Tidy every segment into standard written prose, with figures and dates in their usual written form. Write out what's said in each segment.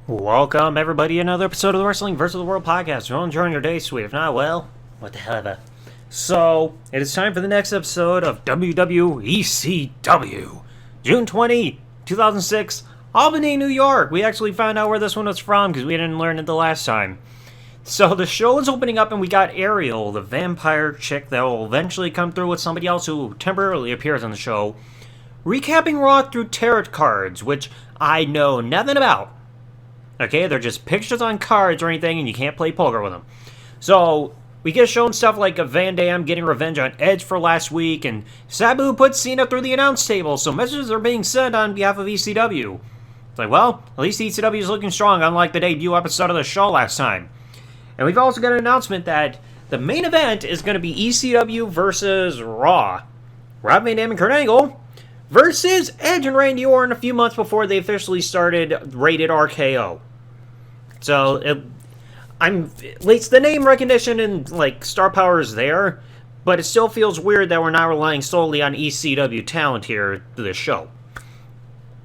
Welcome, everybody, to another episode of the Wrestling vs. the World podcast. You're all enjoying your day, sweet. If not, well, what the hell ever. So, it is time for the next episode of WWECW. June 20, 2006, Albany, New York. We actually found out where this one was from because we didn't learn it the last time. So, the show is opening up and we got Ariel, the vampire chick that will eventually come through with somebody else who temporarily appears on the show, recapping Raw through tarot cards, which I know nothing about. Okay, they're just pictures on cards or anything, and you can't play poker with them. So, we get shown stuff like a Van Dam getting revenge on Edge for last week, and Sabu puts Cena through the announce table, so messages are being sent on behalf of ECW. It's like, well, at least ECW is looking strong, unlike the debut episode of the show last time. And we've also got an announcement that the main event is going to be ECW versus Raw. Rob Van Dam and Kurt Angle versus Edge and Randy Orton a few months before they officially started Rated RKO. So, at least the name recognition and, star power is there, but it still feels weird that we're not relying solely on ECW talent here to this show.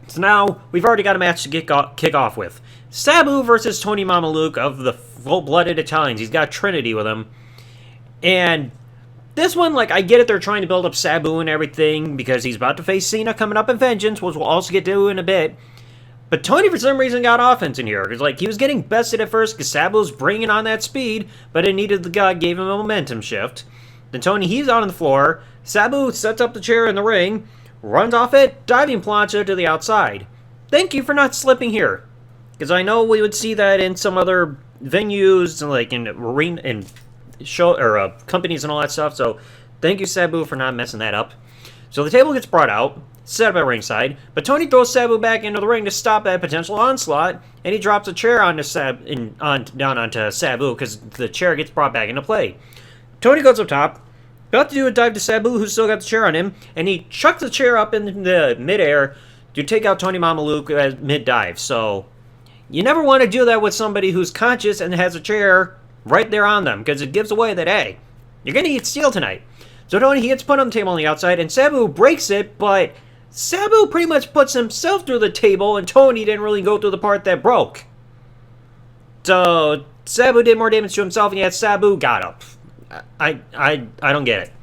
So now, we've already got a match to kick off with. Sabu versus Tony Mamaluke of the full-blooded Italians. He's got Trinity with him. And this one, I get it, they're trying to build up Sabu and everything, because he's about to face Cena coming up in Vengeance, which we'll also get to in a bit. But Tony, for some reason, got offense in here. Because, he was getting bested at first because Sabu was bringing on that speed, but it needed the guy, gave him a momentum shift. Then Tony, he's out on the floor. Sabu sets up the chair in the ring, runs off it, diving plancha to the outside. Thank you for not slipping here. Because I know we would see that in some other venues, in arena and show or companies and all that stuff. So, thank you, Sabu, for not messing that up. So the table gets brought out, set up at ringside, but Tony throws Sabu back into the ring to stop that potential onslaught, and he drops a chair down onto Sabu because the chair gets brought back into play. Tony goes up top, about to do a dive to Sabu, who's still got the chair on him, and he chucks the chair up in the midair to take out Tony Mamaluke mid-dive. So, you never want to do that with somebody who's conscious and has a chair right there on them, because it gives away that, hey, you're going to eat steel tonight. So Tony, he gets put on the table on the outside, and Sabu breaks it, but Sabu pretty much puts himself through the table, and Tony didn't really go through the part that broke. So, Sabu did more damage to himself, and yet Sabu got up. I don't get it.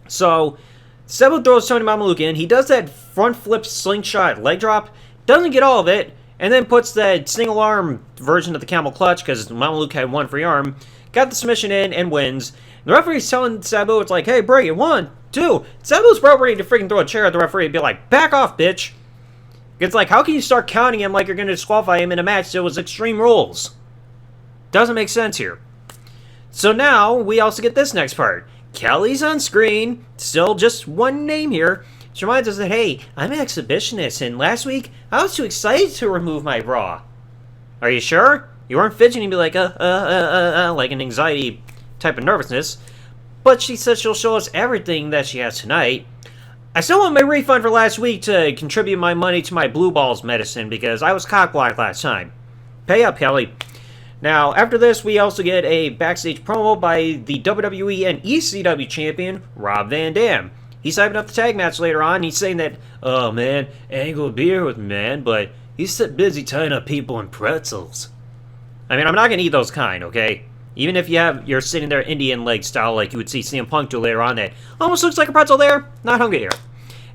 So, Sabu throws Tony Mamaluke in. He does that front flip slingshot leg drop, doesn't get all of it, and then puts that single arm version of the camel clutch, because Mamaluke had one free arm, got the submission in, and wins. The referee's telling Sabu, it's like, hey, break it, 1, 2. Sabu's about ready to freaking throw a chair at the referee and be like, back off, bitch. It's like, how can you start counting him like you're going to disqualify him in a match that was Extreme Rules? Doesn't make sense here. So now, we also get this next part. Kelly's on screen, still just one name here. She reminds us that, hey, I'm an exhibitionist, and last week, I was too excited to remove my bra. Are you sure? You weren't fidgeting, be like, like an anxiety type of nervousness. But she says she'll show us everything that she has tonight. I still want my refund for last week to contribute my money to my blue balls medicine because I was cock-blocked last time. Pay up, Kelly. Now, after this, we also get a backstage promo by the WWE and ECW champion, Rob Van Dam. He's hyping up the tag match later on. He's saying that, oh man, Angle will be here with me, man, but he's so busy tying up people in pretzels. I mean, I'm not going to eat those kind, okay? Even if you're sitting there Indian leg style like you would see CM Punk do later on that almost looks like a pretzel there, not hungry here.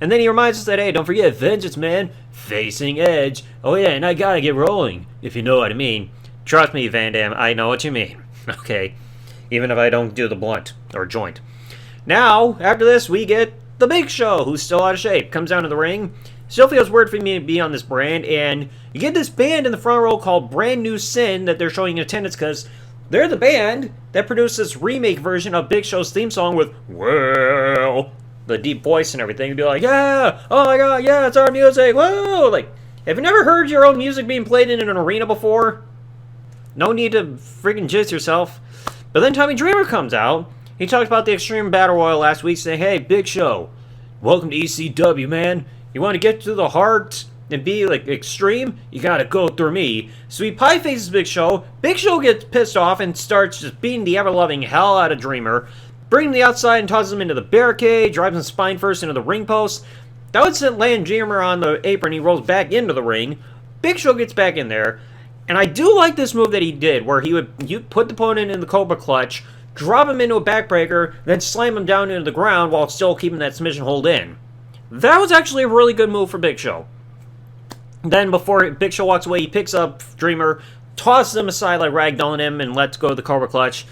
And then he reminds us that, hey, don't forget Vengeance, man, facing Edge. Oh yeah, and I gotta get rolling, if you know what I mean. Trust me, Van Dam, I know what you mean. Okay, even if I don't do the blunt or joint. Now, after this, we get the Big Show, who's still out of shape, comes down to the ring. Still feels weird for me to be on this brand, and you get this band in the front row called Brand New Sin that they're showing in attendance because they're the band that produced this remake version of Big Show's theme song with, well, the deep voice and everything. You'd be like, yeah, oh my god, yeah, it's our music, whoa! Have you never heard your own music being played in an arena before? No need to freaking jizz yourself. But then Tommy Dreamer comes out. He talked about the Extreme Battle Royal last week, saying, hey, Big Show, welcome to ECW, man. You want to get to the heart and be extreme, you gotta go through me. So he pie faces Big Show. Big Show gets pissed off and starts just beating the ever-loving hell out of Dreamer. Brings him to the outside and tosses him into the barricade, drives him spine first into the ring post. That would land Dreamer on the apron. He rolls back into the ring. Big Show gets back in there. And I do like this move that he did, where you put the opponent in the Cobra Clutch, drop him into a backbreaker, then slam him down into the ground while still keeping that submission hold in. That was actually a really good move for Big Show. Then before Big Show walks away, he picks up Dreamer, tosses him aside like ragdolling him, and lets go of the Cobra Clutch.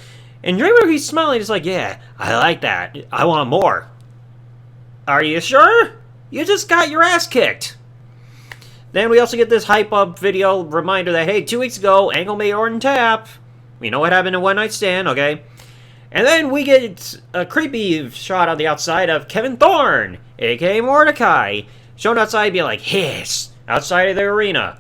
And Dreamer, he's smiling, he's like, yeah, I like that. I want more. Are you sure? You just got your ass kicked. Then we also get this hype-up video reminder that, hey, 2 weeks ago, Angle made Orton tap. We know what happened in One Night Stand, okay? And then we get a creepy shot on the outside of Kevin Thorne, a.k.a. Mordecai, shown outside being like, hiss, outside of the arena.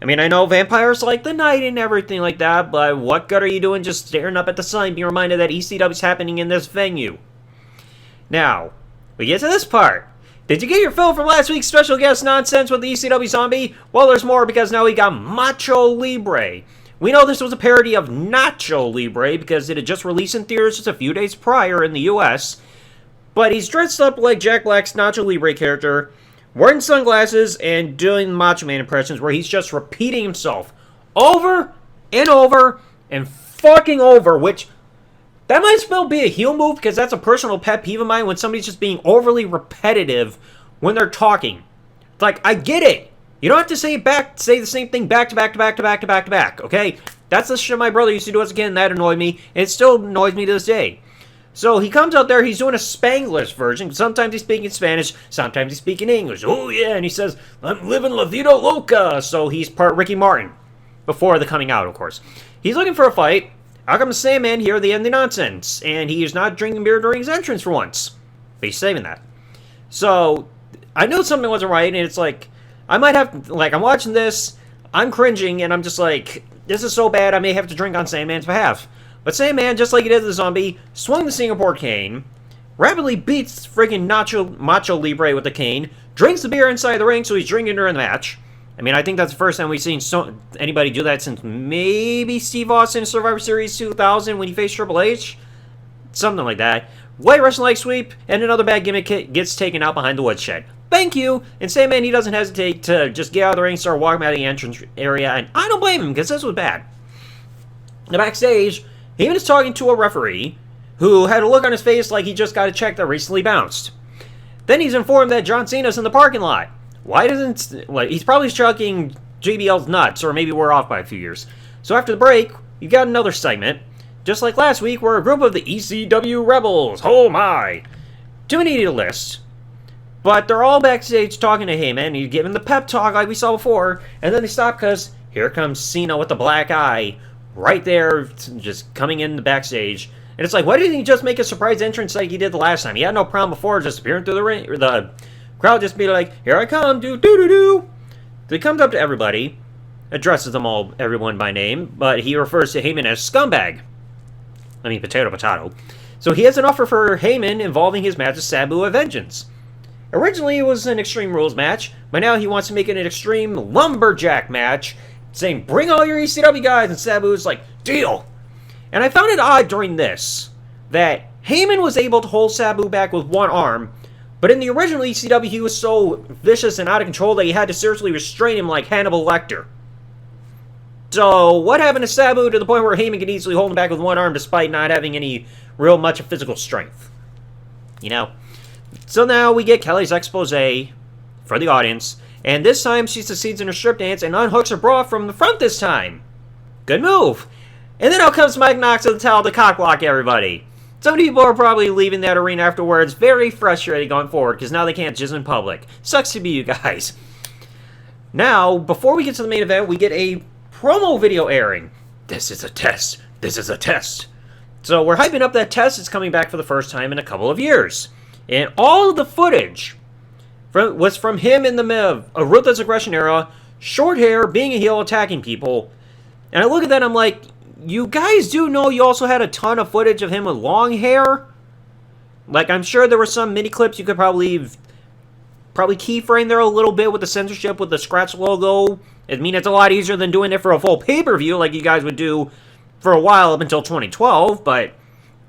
I mean, I know vampires like the night and everything like that, but what good are you doing just staring up at the sun being reminded that ECW's happening in this venue? Now, we get to this part. Did you get your fill from last week's special guest nonsense with the ECW Zombie? Well, there's more because now we got Macho Libre. We know this was a parody of Nacho Libre because it had just released in theaters just a few days prior in the US. But he's dressed up like Jack Black's Nacho Libre character, wearing sunglasses and doing Macho Man impressions where he's just repeating himself over and over and fucking over, which that might as well be a heel move because that's a personal pet peeve of mine when somebody's just being overly repetitive when they're talking. It's like, I get it. You don't have to say the same thing back to back to back to back to back to back, okay? That's the shit my brother used to do as a kid, and that annoyed me, and it still annoys me to this day. So he comes out there, he's doing a Spanglish version. Sometimes he's speaking Spanish, sometimes he's speaking English. Oh yeah, and he says, I'm living La Vida Loca. So he's part Ricky Martin. Before the coming out, of course. He's looking for a fight. Out comes Sandman here at the end of the nonsense. And he is not drinking beer during his entrance for once. But he's saving that. So, I knew something wasn't right, and it's like, I might have, like, I'm watching this, I'm cringing, and I'm just like, this is so bad, I may have to drink on Sandman's behalf. But Sandman, just like he did the Zombie, swung the Singapore cane, rapidly beats friggin' Macho Libre with the cane, drinks the beer inside the ring, so he's drinking during the match. I mean, I think that's the first time we've seen anybody do that since maybe Steve Austin in Survivor Series 2000 when he faced Triple H. Something like that. White Russian leg sweep, and another bad gimmick gets taken out behind the woodshed. Thank you! And Sandman, he doesn't hesitate to just get out of the ring, start walking out of the entrance area, and I don't blame him, because this was bad. Now, backstage, Heyman is talking to a referee, who had a look on his face like he just got a check that recently bounced. Then he's informed that John Cena's in the parking lot. Why doesn't... Like, he's probably chucking JBL's nuts, or maybe we're off by a few years. So after the break, you got another segment, just like last week, where a group of the ECW Rebels, oh my, too many to list, but they're all backstage talking to Heyman, and he's giving the pep talk like we saw before, and then they stop because here comes Cena with the black eye, right there, just coming in the backstage. And it's like, why didn't he just make a surprise entrance like he did the last time? He had no problem before just appearing through the ring, or the crowd just be like, here I come, do-do-do-do. So he comes up to everybody, addresses them all, everyone by name, but he refers to Heyman as scumbag. I mean, potato, potato. So he has an offer for Heyman involving his match with Sabu at Vengeance. Originally, it was an Extreme Rules match, but now he wants to make it an Extreme Lumberjack match, saying, bring all your ECW guys, and Sabu's like, deal. And I found it odd during this, that Heyman was able to hold Sabu back with one arm, but in the original ECW, he was so vicious and out of control that he had to seriously restrain him like Hannibal Lecter. So, what happened to Sabu to the point where Heyman could easily hold him back with one arm despite not having any real much of physical strength? You know? So now we get Kelly's expose for the audience, and this time she succeeds in her strip dance and unhooks her bra from the front this time. Good move! And then out comes Mike Knox with the towel to cockblock everybody. Some people are probably leaving that arena afterwards very frustrated going forward because now they can't jizz in public. Sucks to be you guys. Now, before we get to the main event, we get a promo video airing. This is a test. This is a test. So we're hyping up that test. It's coming back for the first time in a couple of years. And all of the footage was from him in the Ruthless Aggression era, short hair, being a heel, attacking people. And I look at that and I'm like, you guys do know you also had a ton of footage of him with long hair? Like, I'm sure there were some mini clips you could probably keyframe there a little bit with the censorship with the scratch logo. I mean, it's a lot easier than doing it for a full pay-per-view like you guys would do for a while up until 2012, but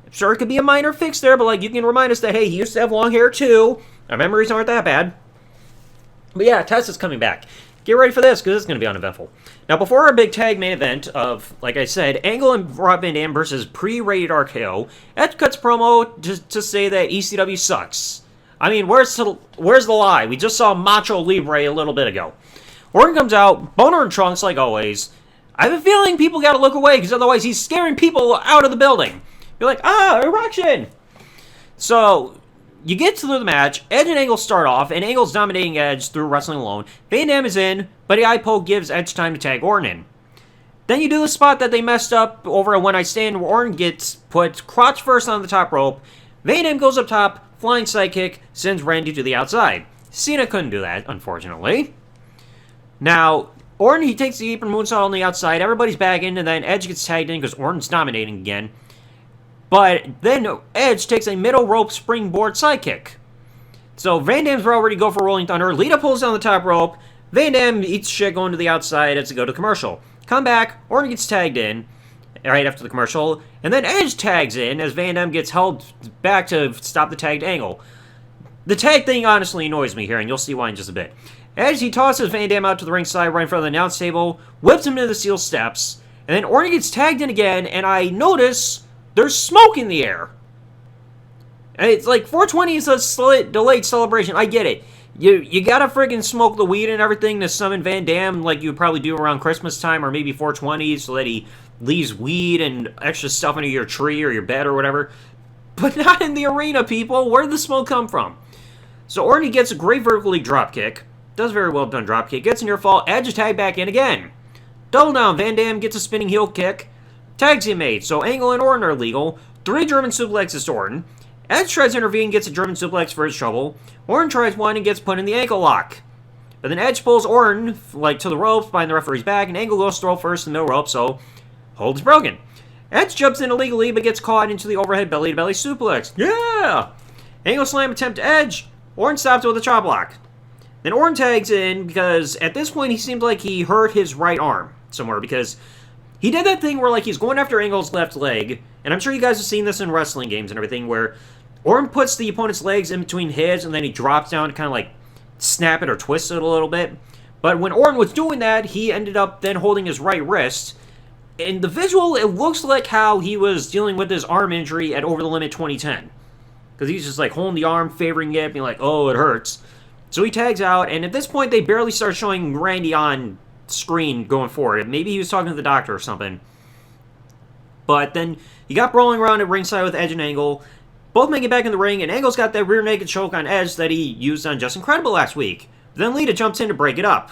I'm sure it could be a minor fix there, but like, you can remind us that, hey, he used to have long hair too. Our memories aren't that bad. But yeah, Test is coming back. Get ready for this, because it's going to be uneventful. Now, before our big tag main event of, like I said, Angle and Rob Van Dam versus pre-rated RKO, Edge cuts promo to say that ECW sucks. I mean, where's the lie? We just saw Macho Libre a little bit ago. Orton comes out, boner and trunks like always. I have a feeling people gotta look away, because otherwise he's scaring people out of the building. Be like, erection! So, you get through the match, Edge and Angle start off, and Angle's dominating Edge through wrestling alone. Van Dam is in, but the eye poke gives Edge time to tag Orton in. Then you do the spot that they messed up over a one-night stand where Orton gets put crotch first on the top rope. Van Dam goes up top, flying sidekick, sends Randy to the outside. Cena couldn't do that, unfortunately. Now, Orton, he takes the apron moonsault on the outside, everybody's back in, and then Edge gets tagged in because Orton's dominating again. But then Edge takes a middle rope springboard sidekick. So Van Dam's already go for Rolling Thunder. Lita pulls down the top rope. Van Dam eats shit going to the outside as they go to commercial. Come back. Orton gets tagged in right after the commercial. And then Edge tags in as Van Dam gets held back to stop the tagged Angle. The tag thing honestly annoys me here, and you'll see why in just a bit. Edge, he tosses Van Dam out to the ringside right in front of the announce table, whips him into the steel steps, and then Orton gets tagged in again, and I notice there's smoke in the air. And it's like 420 is a delayed celebration. I get it. You gotta friggin' smoke the weed and everything to summon Van Dam like you would probably do around Christmas time or maybe 420 so that he leaves weed and extra stuff under your tree or your bed or whatever. But not in the arena, people. Where did the smoke come from? So Orton gets a great vertical leg dropkick. Does very well done dropkick. Gets a near fall. Edge is tagged back in again. Double down. Van Dam gets a spinning heel kick. Tags get made, so Angle and Orton are legal. 3 German suplexes to Orton. Edge tries to intervene, gets a German suplex for his trouble. Orton tries one and gets put in the ankle lock. But then Edge pulls Orton, to the ropes behind the referee's back, and Angle goes to throw first in the middle rope, so hold's broken. Edge jumps in illegally, but gets caught into the overhead belly-to-belly suplex. Yeah! Angle slam attempt to Edge. Orton stops with a chop block. Then Orton tags in, because at this point he seemed like he hurt his right arm somewhere, because he did that thing where, he's going after Angle's left leg, and I'm sure you guys have seen this in wrestling games and everything, where Orton puts the opponent's legs in between his, and then he drops down to kind of, snap it or twist it a little bit. But when Orton was doing that, he ended up then holding his right wrist. In the visual, it looks like how he was dealing with his arm injury at Over the Limit 2010. Because he's just, holding the arm, favoring it, being like, oh, it hurts. So he tags out, and at this point, they barely start showing Randy on screen going forward. Maybe he was talking to the doctor or something. But then he got rolling around at ringside with Edge and Angle. Both make it back in the ring, and Angle's got that rear naked choke on Edge that he used on Just Incredible last week. But then Lita jumps in to break it up.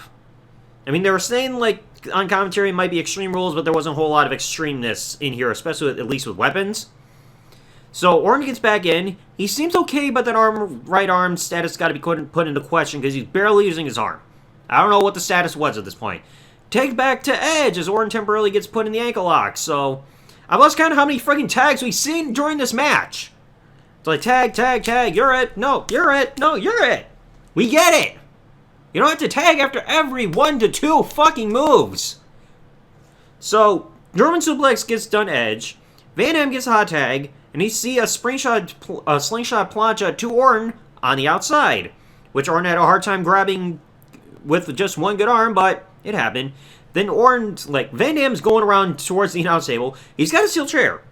I mean, they were saying, on commentary it might be Extreme Rules, but there wasn't a whole lot of extremeness in here, especially at least with weapons. So Orton gets back in. He seems okay, but that right arm status got to be put into question because he's barely using his arm. I don't know what the status was at this point. Take back to Edge as Orton temporarily gets put in the ankle lock. So I've lost count of how many freaking tags we've seen during this match. It's like tag, tag, tag, you're it. No, you're it. No, you're it. We get it. You don't have to tag after every 1 to 2 fucking moves. So German suplex gets done Edge. Van Dam gets a hot tag. And you see a slingshot plancha to Orton on the outside. Which Orton had a hard time grabbing with just one good arm, but it happened. Then Orton, Van Dam's going around towards the announce table. He's got a steel chair.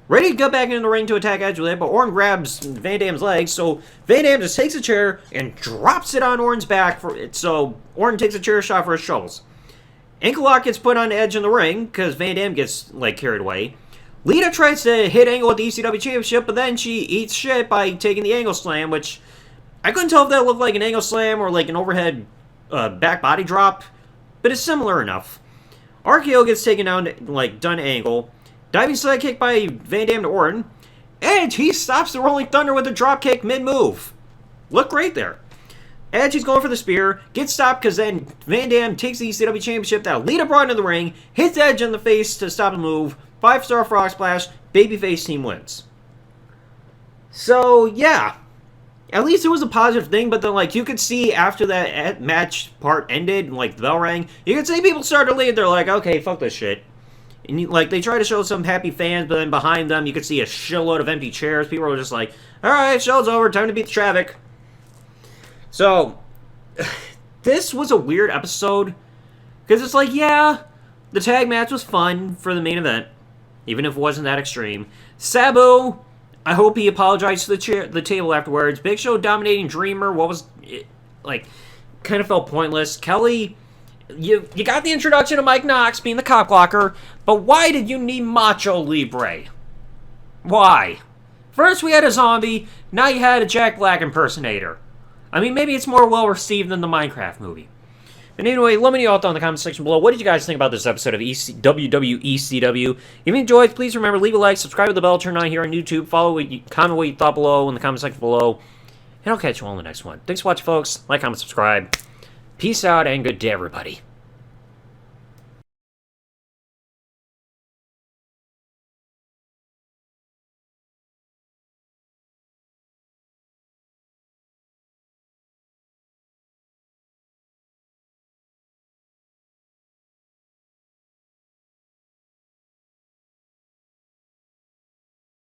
Ready to get back into the ring to attack Edge with it, but Orton grabs Van Dam's legs, so Van Dam just takes a chair and drops it on Orton's back, so Orton takes a chair shot for his troubles. Ankle lock gets put on Edge in the ring, because Van Dam gets, carried away. Lita tries to hit Angle with the ECW Championship, but then she eats shit by taking the Angle Slam, which I couldn't tell if that looked like an Angle Slam or an overhead back body drop, but it's similar enough. RKO gets taken down, done Angle. Diving side kick by Van Dam to Orton. Edge, he stops the Rolling Thunder with a drop kick mid-move. Look great there. Edge, he's going for the spear. Gets stopped because then Van Dam takes the ECW Championship that Lita brought into the ring. Hits Edge in the face to stop the move. 5-star frog splash. Babyface team wins. So, yeah. At least it was a positive thing, but then, you could see after that match part ended, the bell rang, you could see people started to leave. They're like, okay, fuck this shit. And, they try to show some happy fans, but then behind them, you could see a shitload of empty chairs. People were just like, alright, show's over, time to beat the traffic. So, this was a weird episode. Because it's like, yeah, the tag match was fun for the main event. Even if it wasn't that extreme. Sabu, I hope he apologized to the table afterwards. Big Show dominating Dreamer. What was it? Like, kind of felt pointless. Kelly, you got the introduction of Mike Knox being the cock blocker, but why did you need Macho Libre? Why? First we had a zombie, now you had a Jack Black impersonator. I mean, maybe it's more well received than the Minecraft movie. But anyway, let me know down in the comment section below. What did you guys think about this episode of WWECW? If you enjoyed, please remember, leave a like, subscribe with the bell, turn on here on YouTube, comment what you thought below in the comment section below, and I'll catch you all in the next one. Thanks for watching, folks. Like, comment, subscribe. Peace out, and good day, everybody.